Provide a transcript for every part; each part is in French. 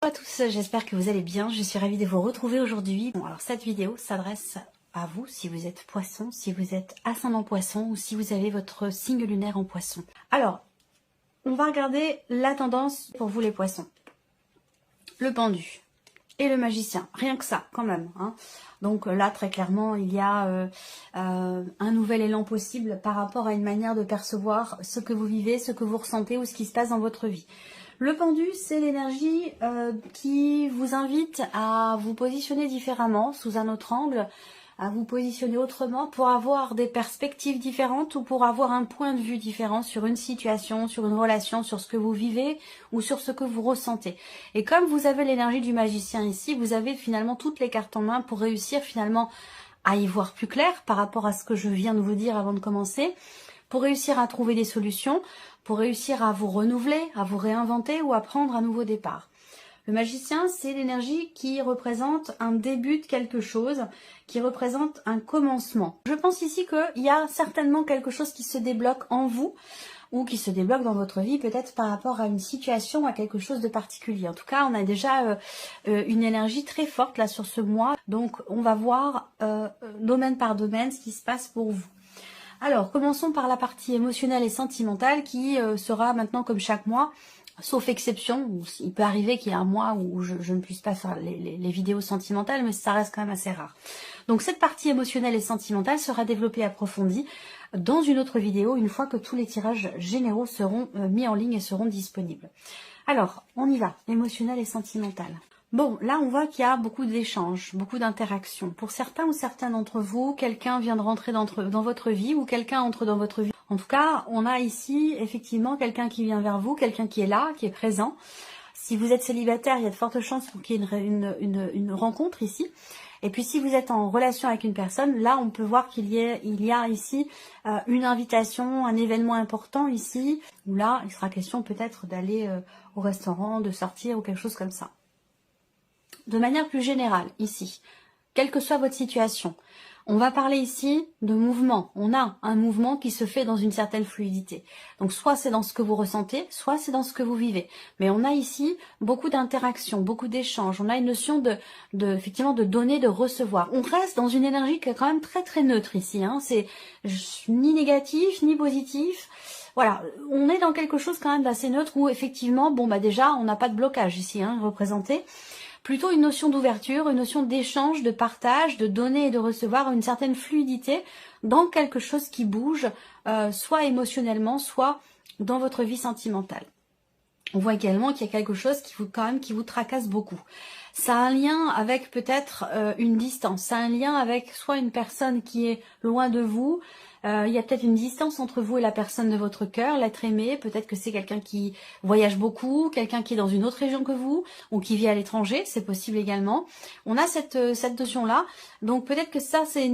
Bonjour à tous, j'espère que vous allez bien, je suis ravie de vous retrouver aujourd'hui. Bon, alors cette vidéo s'adresse à vous si vous êtes poisson, si vous êtes ascendant poisson ou si vous avez votre signe lunaire en poisson. Alors, on va regarder la tendance pour vous les poissons. Le pendu et le magicien, rien que ça quand même. Hein. Donc là, très clairement, il y a un nouvel élan possible par rapport à une manière de percevoir ce que vous vivez, ce que vous ressentez ou ce qui se passe dans votre vie. Le pendu, c'est l'énergie qui vous invite à vous positionner différemment, sous un autre angle, à vous positionner autrement pour avoir des perspectives différentes ou pour avoir un point de vue différent sur une situation, sur une relation, sur ce que vous vivez ou sur ce que vous ressentez. Et comme vous avez l'énergie du magicien ici, vous avez finalement toutes les cartes en main pour réussir finalement à y voir plus clair par rapport à ce que je viens de vous dire avant de commencer, pour réussir à trouver des solutions, pour réussir à vous renouveler, à vous réinventer ou à prendre un nouveau départ. Le magicien, c'est l'énergie qui représente un début de quelque chose, qui représente un commencement. Je pense ici qu'il y a certainement quelque chose qui se débloque en vous, ou qui se débloque dans votre vie, peut-être par rapport à une situation, à quelque chose de particulier. En tout cas, on a déjà une énergie très forte là sur ce mois, donc on va voir domaine par domaine ce qui se passe pour vous. Alors, commençons par la partie émotionnelle et sentimentale qui sera maintenant comme chaque mois, sauf exception, où il peut arriver qu'il y ait un mois où je ne puisse pas faire les vidéos sentimentales, mais ça reste quand même assez rare. Donc cette partie émotionnelle et sentimentale sera développée et approfondie dans une autre vidéo, une fois que tous les tirages généraux seront mis en ligne et seront disponibles. Alors, on y va, émotionnel et sentimental. Bon, là on voit qu'il y a beaucoup d'échanges, beaucoup d'interactions. Pour certains ou certaines d'entre vous, quelqu'un vient de rentrer dans votre vie ou quelqu'un entre dans votre vie. En tout cas, on a ici effectivement quelqu'un qui vient vers vous, quelqu'un qui est là, qui est présent. Si vous êtes célibataire, il y a de fortes chances pour qu'il y ait une rencontre ici. Et puis si vous êtes en relation avec une personne, là on peut voir qu'il y a ici une invitation, un événement important ici, où là il sera question peut-être d'aller au restaurant, de sortir ou quelque chose comme ça. De manière plus générale, ici, quelle que soit votre situation, on va parler ici de mouvement. On a un mouvement qui se fait dans une certaine fluidité. Donc soit c'est dans ce que vous ressentez, soit c'est dans ce que vous vivez. Mais on a ici beaucoup d'interactions, beaucoup d'échanges. On a une notion effectivement de donner, de recevoir. On reste dans une énergie qui est quand même très très neutre ici. Hein. C'est ni négatif, ni positif. Voilà, on est dans quelque chose quand même d'assez neutre où effectivement, bon bah déjà, on n'a pas de blocage ici, hein, représenté. Plutôt une notion d'ouverture, une notion d'échange, de partage, de donner et de recevoir, une certaine fluidité dans quelque chose qui bouge, soit émotionnellement, soit dans votre vie sentimentale. On voit également qu'il y a quelque chose qui vous tracasse beaucoup. Ça a un lien avec peut-être une distance, ça a un lien avec soit une personne qui est loin de vous, il y a peut-être une distance entre vous et la personne de votre cœur, l'être aimé, peut-être que c'est quelqu'un qui voyage beaucoup, quelqu'un qui est dans une autre région que vous, ou qui vit à l'étranger, c'est possible également. On a cette notion-là, donc peut-être que ça c'est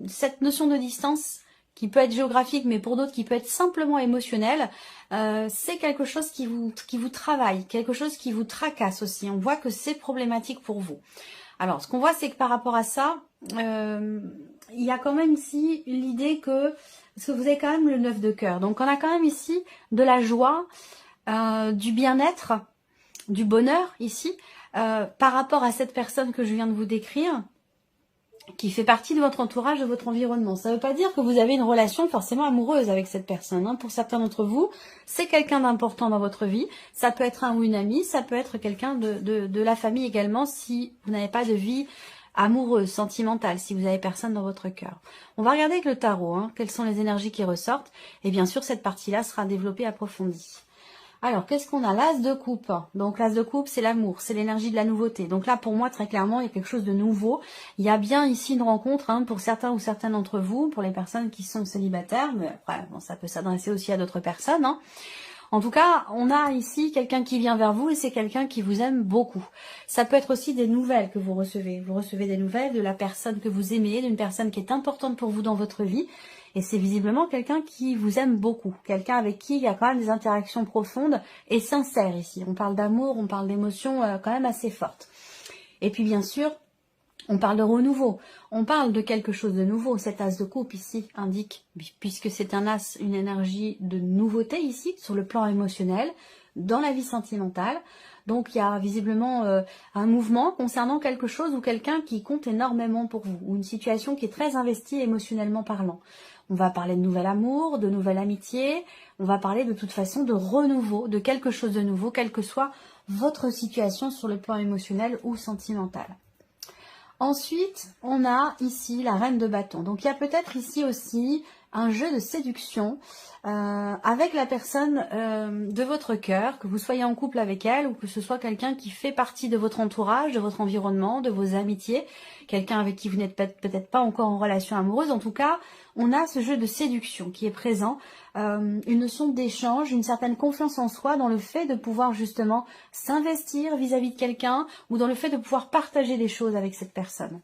cette notion de distance qui peut être géographique, mais pour d'autres qui peut être simplement émotionnelle, c'est quelque chose qui vous travaille, quelque chose qui vous tracasse aussi. On voit que c'est problématique pour vous. Alors, ce qu'on voit, c'est que par rapport à ça, il y a quand même ici l'idée parce que vous avez quand même le 9 de cœur. Donc, on a quand même ici de la joie, du bien-être, du bonheur ici, par rapport à cette personne que je viens de vous décrire, qui fait partie de votre entourage, de votre environnement. Ça ne veut pas dire que vous avez une relation forcément amoureuse avec cette personne. Hein. Pour certains d'entre vous, c'est quelqu'un d'important dans votre vie. Ça peut être un ou une amie, ça peut être quelqu'un de la famille également si vous n'avez pas de vie amoureuse, sentimentale, si vous n'avez personne dans votre cœur. On va regarder avec le tarot, hein, quelles sont les énergies qui ressortent. Et bien sûr, cette partie-là sera développée, approfondie. Alors, qu'est-ce qu'on a? L'as de coupe. Donc, l'as de coupe, c'est l'amour, c'est l'énergie de la nouveauté. Donc là, pour moi, très clairement, il y a quelque chose de nouveau. Il y a bien ici une rencontre hein, pour certains ou certaines d'entre vous, pour les personnes qui sont célibataires, mais après, bon, ça peut s'adresser aussi à d'autres personnes. Hein. En tout cas, on a ici quelqu'un qui vient vers vous et c'est quelqu'un qui vous aime beaucoup. Ça peut être aussi des nouvelles que vous recevez. Vous recevez des nouvelles de la personne que vous aimez, d'une personne qui est importante pour vous dans votre vie. Et c'est visiblement quelqu'un qui vous aime beaucoup. Quelqu'un avec qui il y a quand même des interactions profondes et sincères ici. On parle d'amour, on parle d'émotions quand même assez fortes. Et puis bien sûr, on parle de renouveau, on parle de quelque chose de nouveau. Cet as de coupe ici indique, puisque c'est un as, une énergie de nouveauté ici, sur le plan émotionnel, dans la vie sentimentale. Donc il y a visiblement un mouvement concernant quelque chose ou quelqu'un qui compte énormément pour vous, ou une situation qui est très investie émotionnellement parlant. On va parler de nouvel amour, de nouvelle amitié, on va parler de toute façon de renouveau, de quelque chose de nouveau, quelle que soit votre situation sur le plan émotionnel ou sentimental. Ensuite, on a ici la reine de bâton. Donc il y a peut-être ici aussi un jeu de séduction avec la personne de votre cœur, que vous soyez en couple avec elle ou que ce soit quelqu'un qui fait partie de votre entourage, de votre environnement, de vos amitiés, quelqu'un avec qui vous n'êtes peut-être pas encore en relation amoureuse. En tout cas, on a ce jeu de séduction qui est présent, une notion d'échange, une certaine confiance en soi dans le fait de pouvoir justement s'investir vis-à-vis de quelqu'un ou dans le fait de pouvoir partager des choses avec cette personne.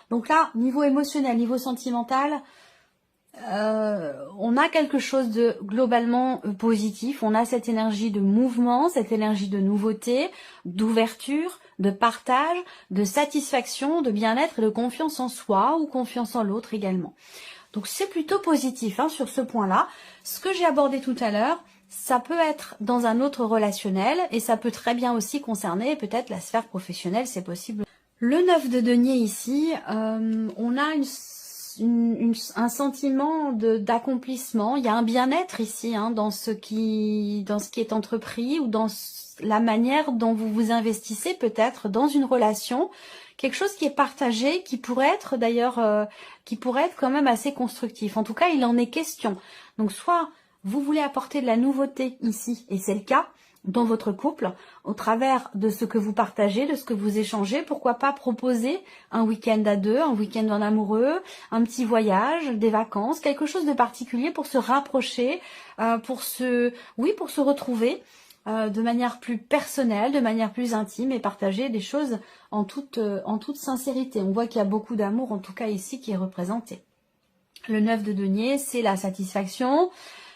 Donc là, niveau émotionnel, niveau sentimental, on a quelque chose de globalement positif, on a cette énergie de mouvement, cette énergie de nouveauté, d'ouverture, de partage, de satisfaction, de bien-être et de confiance en soi ou confiance en l'autre également. Donc c'est plutôt positif sur ce point-là. Ce que j'ai abordé tout à l'heure, ça peut être dans un autre relationnel et ça peut très bien aussi concerner peut-être la sphère professionnelle, c'est possible. Le 9 de denier ici, on a un sentiment d'accomplissement, il y a un bien-être ici dans ce qui est entrepris ou dans la manière dont vous vous investissez peut-être dans une relation, quelque chose qui est partagé, qui pourrait être d'ailleurs, qui pourrait être quand même assez constructif. En tout cas, il en est question. Donc soit vous voulez apporter de la nouveauté ici, et c'est le cas, dans votre couple, au travers de ce que vous partagez, de ce que vous échangez, pourquoi pas proposer un week-end à deux, un week-end en amoureux, un petit voyage, des vacances, quelque chose de particulier pour se rapprocher, pour se retrouver de manière plus personnelle, de manière plus intime et partager des choses en toute sincérité. On voit qu'il y a beaucoup d'amour, en tout cas ici, qui est représenté. Le 9 de denier, c'est la satisfaction.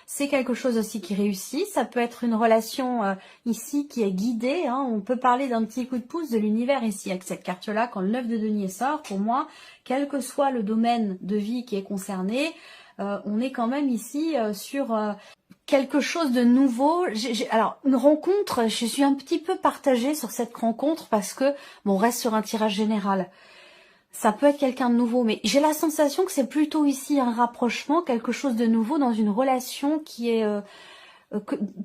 C'est quelque chose aussi qui réussit. Ça peut être une relation ici qui est guidée. On peut parler d'un petit coup de pouce de l'univers ici avec cette carte-là. Quand le 9 de denier sort, pour moi, quel que soit le domaine de vie qui est concerné, on est quand même ici sur quelque chose de nouveau. Alors, une rencontre, je suis un petit peu partagée sur cette rencontre parce que, bon, on reste sur un tirage général. Ça peut être quelqu'un de nouveau, mais j'ai la sensation que c'est plutôt ici un rapprochement, quelque chose de nouveau dans une relation qui est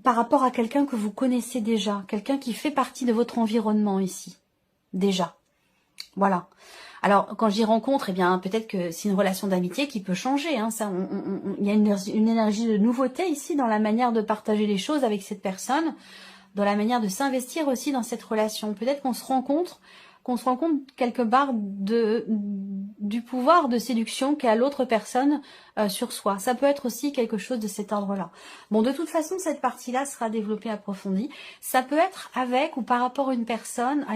par rapport à quelqu'un que vous connaissez déjà, quelqu'un qui fait partie de votre environnement ici, déjà. Voilà. Alors, quand j'y rencontre, eh bien, peut-être que c'est une relation d'amitié qui peut changer. Il y a une énergie de nouveauté ici dans la manière de partager les choses avec cette personne, dans la manière de s'investir aussi dans cette relation. Peut-être qu'on se rend compte quelque part du pouvoir de séduction qu'a l'autre personne sur soi. Ça peut être aussi quelque chose de cet ordre-là. Bon, de toute façon, cette partie-là sera développée, approfondie. Ça peut être avec ou par rapport à une personne,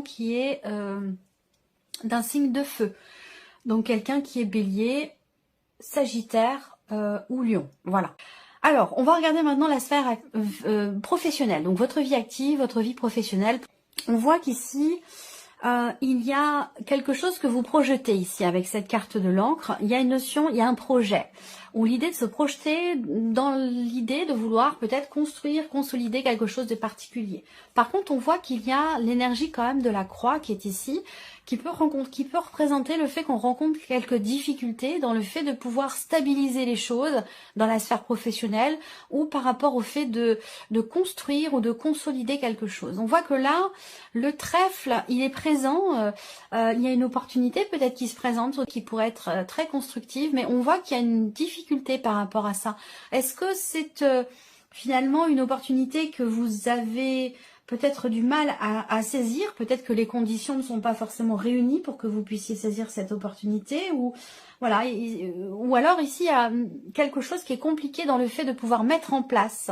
qui est d'un signe de feu. Donc, quelqu'un qui est bélier, sagittaire ou lion. Voilà. Alors, on va regarder maintenant la sphère professionnelle. Donc, votre vie active, votre vie professionnelle. On voit qu'ici, il y a quelque chose que vous projetez ici avec cette carte de l'encre. Il y a une notion, il y a un projet. Ou l'idée de se projeter dans l'idée de vouloir peut-être construire, consolider quelque chose de particulier. Par contre, on voit qu'il y a l'énergie quand même de la croix qui est ici, qui peut représenter le fait qu'on rencontre quelques difficultés dans le fait de pouvoir stabiliser les choses dans la sphère professionnelle ou par rapport au fait de construire ou de consolider quelque chose. On voit que là, le trèfle, il est présent, il y a une opportunité peut-être qui se présente, qui pourrait être très constructive, mais on voit qu'il y a une difficulté par rapport à ça. Est-ce que c'est finalement une opportunité que vous avez peut-être du mal à saisir, peut-être que les conditions ne sont pas forcément réunies pour que vous puissiez saisir cette opportunité, ou voilà, ou alors ici il y a quelque chose qui est compliqué dans le fait de pouvoir mettre en place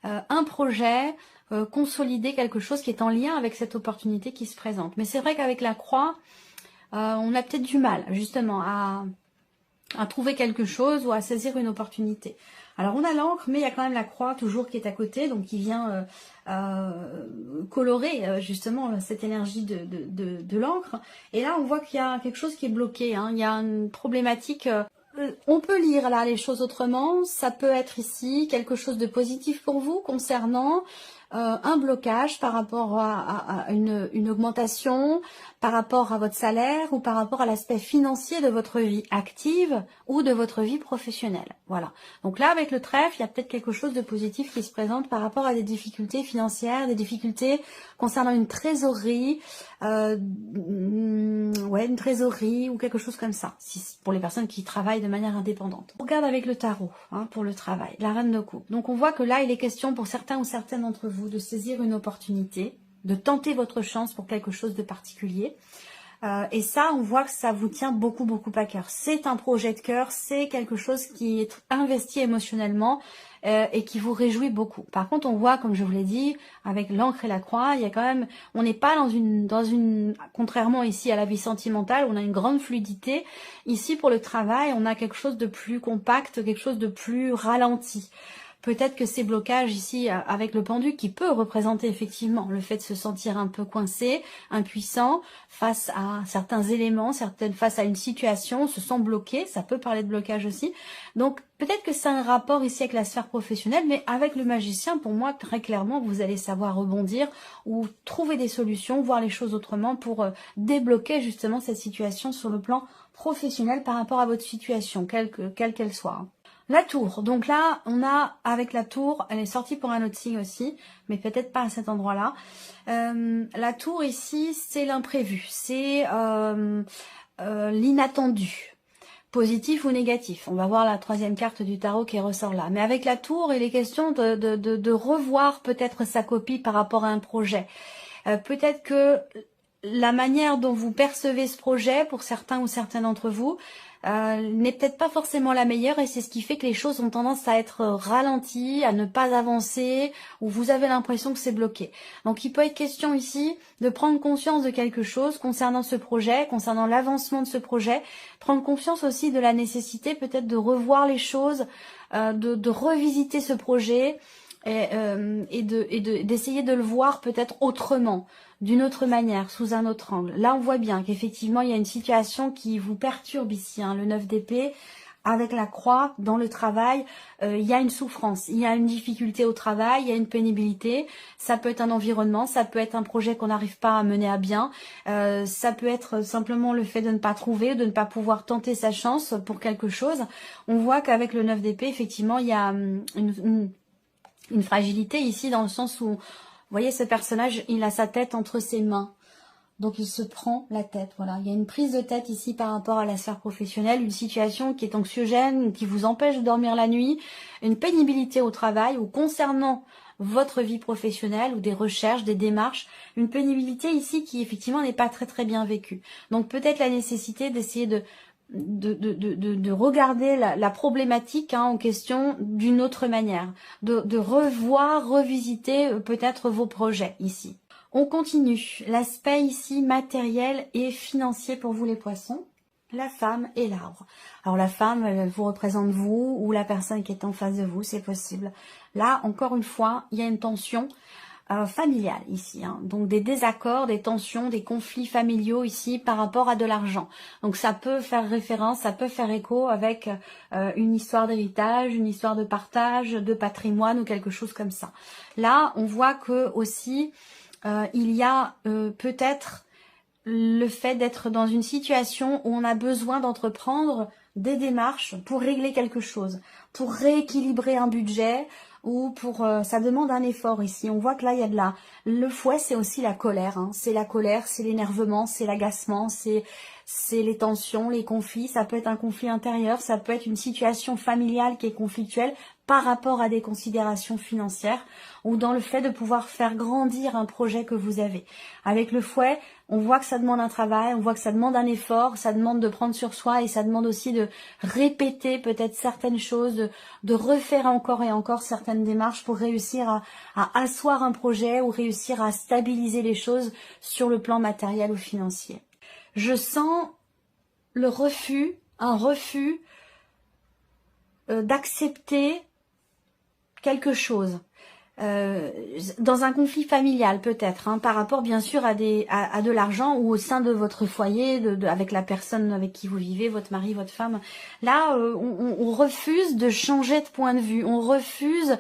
un projet, consolider quelque chose qui est en lien avec cette opportunité qui se présente. Mais c'est vrai qu'avec la croix, on a peut-être du mal justement à trouver quelque chose ou à saisir une opportunité. Alors on a l'encre, mais il y a quand même la croix toujours qui est à côté, donc qui vient colorer justement cette énergie de l'encre. Et là on voit qu'il y a quelque chose qui est bloqué, il y a une problématique. On peut lire là les choses autrement, ça peut être ici quelque chose de positif pour vous concernant un blocage par rapport à une augmentation, par rapport à votre salaire ou par rapport à l'aspect financier de votre vie active ou de votre vie professionnelle. Voilà. Donc là, avec le trèfle, il y a peut-être quelque chose de positif qui se présente par rapport à des difficultés financières, des difficultés concernant une trésorerie, une trésorerie ou quelque chose comme ça, pour les personnes qui travaillent de manière indépendante. On regarde avec le tarot pour le travail, la reine de coupe. Donc on voit que là, il est question pour certains ou certaines d'entre vous de saisir une opportunité, de tenter votre chance pour quelque chose de particulier. Et ça, on voit que ça vous tient beaucoup à cœur. C'est un projet de cœur, c'est quelque chose qui est investi émotionnellement et qui vous réjouit beaucoup. Par contre, on voit, comme je vous l'ai dit, avec l'encre et la croix, il y a quand même, on n'est pas dans une, contrairement ici à la vie sentimentale, on a une grande fluidité. Ici, pour le travail, on a quelque chose de plus compact, quelque chose de plus ralenti. Peut-être que ces blocages ici avec le pendu qui peut représenter effectivement le fait de se sentir un peu coincé, impuissant face à certains éléments, face à une situation, se sent bloqué, ça peut parler de blocage aussi. Donc peut-être que c'est un rapport ici avec la sphère professionnelle, mais avec le magicien, pour moi, très clairement, vous allez savoir rebondir ou trouver des solutions, voir les choses autrement pour débloquer justement cette situation sur le plan professionnel par rapport à votre situation, quelle qu'elle soit. La tour, donc là, on a, avec la tour, elle est sortie pour un autre signe aussi, mais peut-être pas à cet endroit-là. La tour ici, c'est l'imprévu, c'est l'inattendu, positif ou négatif. On va voir la troisième carte du tarot qui ressort là. Mais avec la tour, il est question de revoir peut-être sa copie par rapport à un projet. Peut-être que la manière dont vous percevez ce projet, pour certains ou certaines d'entre vous, n'est peut-être pas forcément la meilleure et c'est ce qui fait que les choses ont tendance à être ralenties, à ne pas avancer ou vous avez l'impression que c'est bloqué. Donc il peut être question ici de prendre conscience de quelque chose concernant ce projet, concernant l'avancement de ce projet, prendre conscience aussi de la nécessité peut-être de revoir les choses, de revisiter ce projet et d'essayer de le voir peut-être autrement, d'une autre manière, sous un autre angle. Là, on voit bien qu'effectivement, il y a une situation qui vous perturbe ici, le 9 d'épée, avec la croix, dans le travail, il y a une souffrance, il y a une difficulté au travail, il y a une pénibilité, ça peut être un environnement, ça peut être un projet qu'on n'arrive pas à mener à bien, ça peut être simplement le fait de ne pas trouver, de ne pas pouvoir tenter sa chance pour quelque chose. On voit qu'avec le 9 d'épée, effectivement, il y a une fragilité ici dans le sens où, vous voyez, ce personnage, il a sa tête entre ses mains. Donc, il se prend la tête, voilà. Il y a une prise de tête ici par rapport à la sphère professionnelle, une situation qui est anxiogène, qui vous empêche de dormir la nuit, une pénibilité au travail ou concernant votre vie professionnelle ou des recherches, des démarches, une pénibilité ici qui, effectivement, n'est pas très bien vécue. Donc, peut-être la nécessité d'essayer de regarder la problématique en question d'une autre manière, de revoir, revisiter peut-être vos projets ici. On continue, l'aspect ici matériel et financier pour vous les poissons, la femme et l'arbre. Alors la femme, elle vous représente vous ou la personne qui est en face de vous, c'est possible. Là, encore une fois, il y a une tension familiale ici, donc des désaccords, des tensions, des conflits familiaux ici par rapport à de l'argent. Donc ça peut faire référence, ça peut faire écho avec une histoire d'héritage, une histoire de partage, de patrimoine ou quelque chose comme ça. Là, on voit que aussi il y a peut-être le fait d'être dans une situation où on a besoin d'entreprendre des démarches pour régler quelque chose, pour rééquilibrer un budget, ou pour ça demande un effort ici. On voit que là il y a le fouet, c'est aussi la colère, c'est la colère, c'est l'énervement, c'est l'agacement, c'est les tensions, les conflits. Ça peut être un conflit intérieur, ça peut être une situation familiale qui est conflictuelle par rapport à des considérations financières ou dans le fait de pouvoir faire grandir un projet que vous avez. Avec le fouet, on voit que ça demande un travail, on voit que ça demande un effort, ça demande de prendre sur soi et ça demande aussi de répéter peut-être certaines choses, de refaire encore et encore certaines démarches pour réussir à asseoir un projet ou réussir à stabiliser les choses sur le plan matériel ou financier. Je sens le refus, un refus d'accepter quelque chose. Dans un conflit familial peut-être, par rapport bien sûr à de l'argent ou au sein de votre foyer, avec la personne avec qui vous vivez, votre mari, votre femme. Là, on refuse de changer de point de vue, on refuse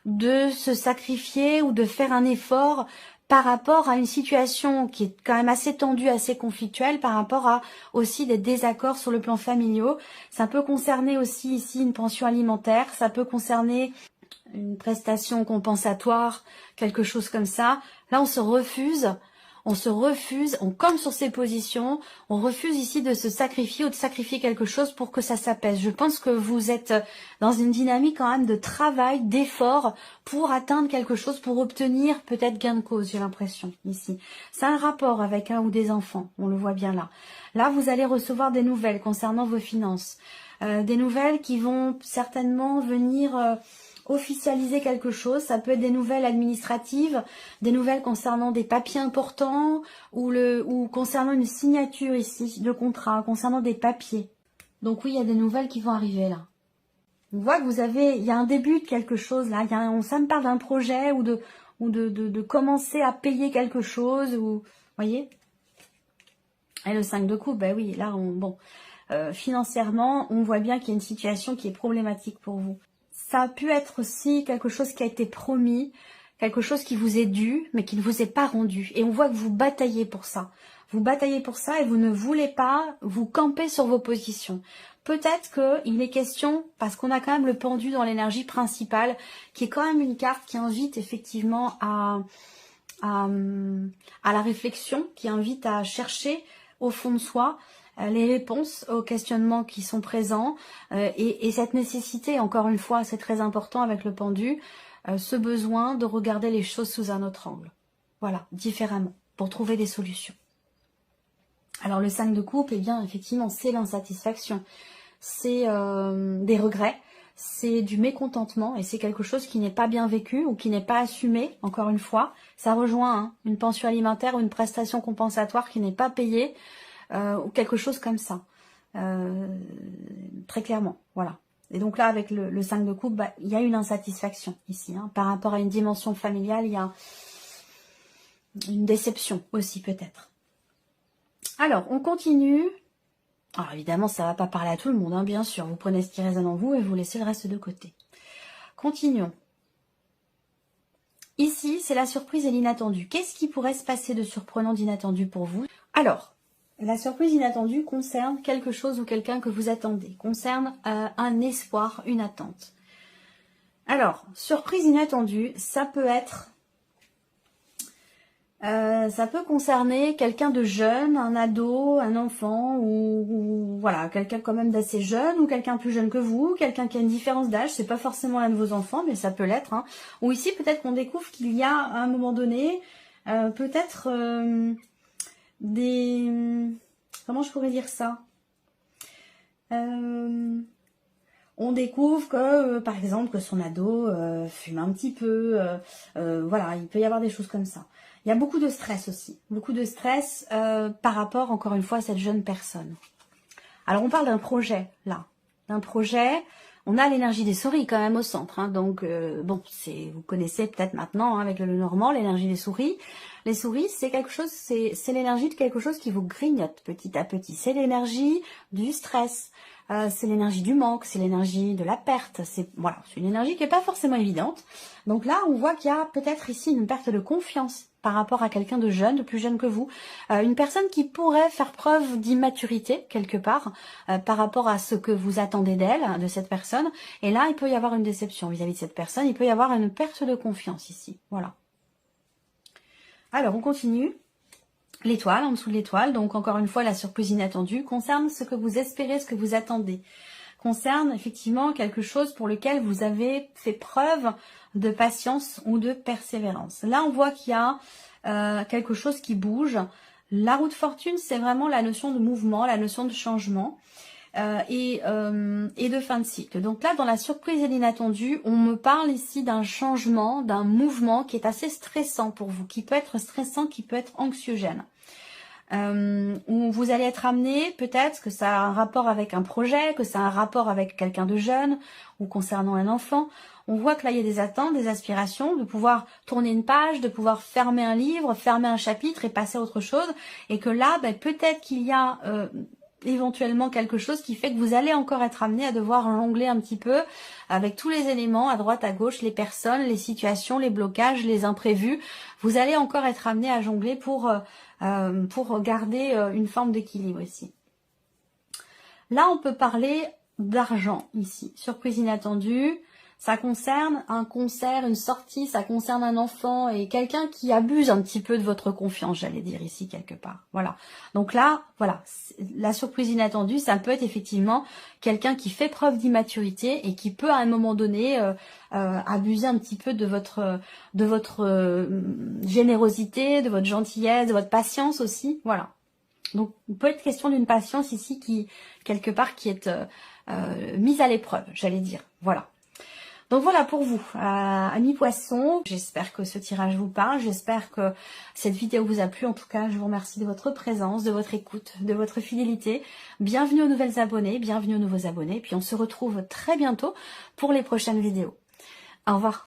de se sacrifier ou de faire un effort par rapport à une situation qui est quand même assez tendue, assez conflictuelle, par rapport à aussi des désaccords sur le plan familial. Ça peut concerner aussi ici une pension alimentaire, ça peut concerner une prestation compensatoire, quelque chose comme ça. Là, on campe sur ses positions, on refuse ici de se sacrifier ou de sacrifier quelque chose pour que ça s'apaise. Je pense que vous êtes dans une dynamique quand même de travail, d'effort pour atteindre quelque chose, pour obtenir peut-être gain de cause, j'ai l'impression, ici. C'est un rapport avec un ou des enfants, on le voit bien là. Là, vous allez recevoir des nouvelles concernant vos finances, des nouvelles qui vont certainement venir... officialiser quelque chose, ça peut être des nouvelles administratives, des nouvelles concernant des papiers importants ou concernant une signature ici de contrat, concernant des papiers. Donc oui, il y a des nouvelles qui vont arriver là. On voit que il y a un début de quelque chose là, ça me parle d'un projet ou de commencer à payer quelque chose, ou voyez. Et le 5 de coupe, ben oui, là financièrement, on voit bien qu'il y a une situation qui est problématique pour vous. Ça a pu être aussi quelque chose qui a été promis, quelque chose qui vous est dû, mais qui ne vous est pas rendu. Et on voit que vous bataillez pour ça. Vous bataillez pour ça et vous ne voulez pas vous camper sur vos positions. Peut-être qu'il est question, parce qu'on a quand même le pendu dans l'énergie principale, qui est quand même une carte qui invite effectivement à la réflexion, qui invite à chercher au fond de soi les réponses aux questionnements qui sont présents et cette nécessité, encore une fois, c'est très important avec le pendu, ce besoin de regarder les choses sous un autre angle. Voilà, différemment, pour trouver des solutions. Alors le 5 de coupe, eh bien, effectivement, c'est l'insatisfaction, c'est des regrets, c'est du mécontentement et c'est quelque chose qui n'est pas bien vécu ou qui n'est pas assumé, encore une fois. Ça rejoint une pension alimentaire ou une prestation compensatoire qui n'est pas payée, ou quelque chose comme ça, très clairement, voilà. Et donc là, avec le 5 de coupe, il y a une insatisfaction ici, par rapport à une dimension familiale, il y a une déception aussi peut-être. Alors, on continue. Alors évidemment, ça ne va pas parler à tout le monde, bien sûr, vous prenez ce qui résonne en vous et vous laissez le reste de côté. Continuons. Ici, c'est la surprise et l'inattendu. Qu'est-ce qui pourrait se passer de surprenant, d'inattendu pour vous? Alors, la surprise inattendue concerne quelque chose ou quelqu'un que vous attendez, concerne un espoir, une attente. Alors, surprise inattendue, ça peut être, ça peut concerner quelqu'un de jeune, un ado, un enfant, ou voilà, quelqu'un quand même d'assez jeune, ou quelqu'un plus jeune que vous, quelqu'un qui a une différence d'âge, c'est pas forcément l'un de vos enfants, mais ça peut l'être. Ou ici, peut-être qu'on découvre qu'il y a, à un moment donné, peut-être... comment je pourrais dire ça, on découvre que par exemple que son ado fume un petit peu, voilà, il peut y avoir des choses comme ça. Il y a beaucoup de stress aussi, beaucoup de stress par rapport encore une fois à cette jeune personne. Alors on parle d'un projet là, d'un projet. On a l'énergie des souris quand même au centre, donc bon, vous connaissez peut-être maintenant avec le Normand l'énergie des souris. Les souris, c'est quelque chose, c'est l'énergie de quelque chose qui vous grignote petit à petit. C'est l'énergie du stress, c'est l'énergie du manque, c'est l'énergie de la perte. C'est voilà, c'est une énergie qui n'est pas forcément évidente. Donc là, on voit qu'il y a peut-être ici une perte de confiance par rapport à quelqu'un de jeune, de plus jeune que vous, une personne qui pourrait faire preuve d'immaturité quelque part par rapport à ce que vous attendez d'elle, de cette personne. Et là, il peut y avoir une déception vis-à-vis de cette personne, il peut y avoir une perte de confiance ici. Voilà. Alors, on continue. L'étoile, en dessous de l'étoile, donc encore une fois, la surprise inattendue concerne ce que vous espérez, ce que vous attendez. Concerne effectivement quelque chose pour lequel vous avez fait preuve de patience ou de persévérance. Là, on voit qu'il y a quelque chose qui bouge. La roue de fortune, c'est vraiment la notion de mouvement, la notion de changement et de fin de cycle. Donc là, dans la surprise et l'inattendu, on me parle ici d'un changement, d'un mouvement qui est assez stressant pour vous, qui peut être stressant, qui peut être anxiogène. Où vous allez être amené, peut-être que ça a un rapport avec un projet, que ça a un rapport avec quelqu'un de jeune ou concernant un enfant. On voit que là, il y a des attentes, des aspirations, de pouvoir tourner une page, de pouvoir fermer un livre, fermer un chapitre et passer à autre chose. Et que là, peut-être qu'il y a éventuellement quelque chose qui fait que vous allez encore être amené à devoir jongler un petit peu avec tous les éléments à droite, à gauche, les personnes, les situations, les blocages, les imprévus. Vous allez encore être amené à jongler pour garder une forme d'équilibre ici. Là, on peut parler d'argent ici. Surprise inattendue. Ça concerne un concert, une sortie, ça concerne un enfant et quelqu'un qui abuse un petit peu de votre confiance, j'allais dire ici quelque part. Voilà. Donc là, voilà, la surprise inattendue, ça peut être effectivement quelqu'un qui fait preuve d'immaturité et qui peut à un moment donné abuser un petit peu de votre générosité, de votre gentillesse, de votre patience aussi. Voilà. Donc, il peut être question d'une patience ici qui, quelque part, qui est mise à l'épreuve, j'allais dire. Voilà. Donc voilà pour vous, amis poissons, j'espère que ce tirage vous parle, j'espère que cette vidéo vous a plu. En tout cas, je vous remercie de votre présence, de votre écoute, de votre fidélité. Bienvenue aux nouvelles abonnés, bienvenue aux nouveaux abonnés, puis on se retrouve très bientôt pour les prochaines vidéos. Au revoir.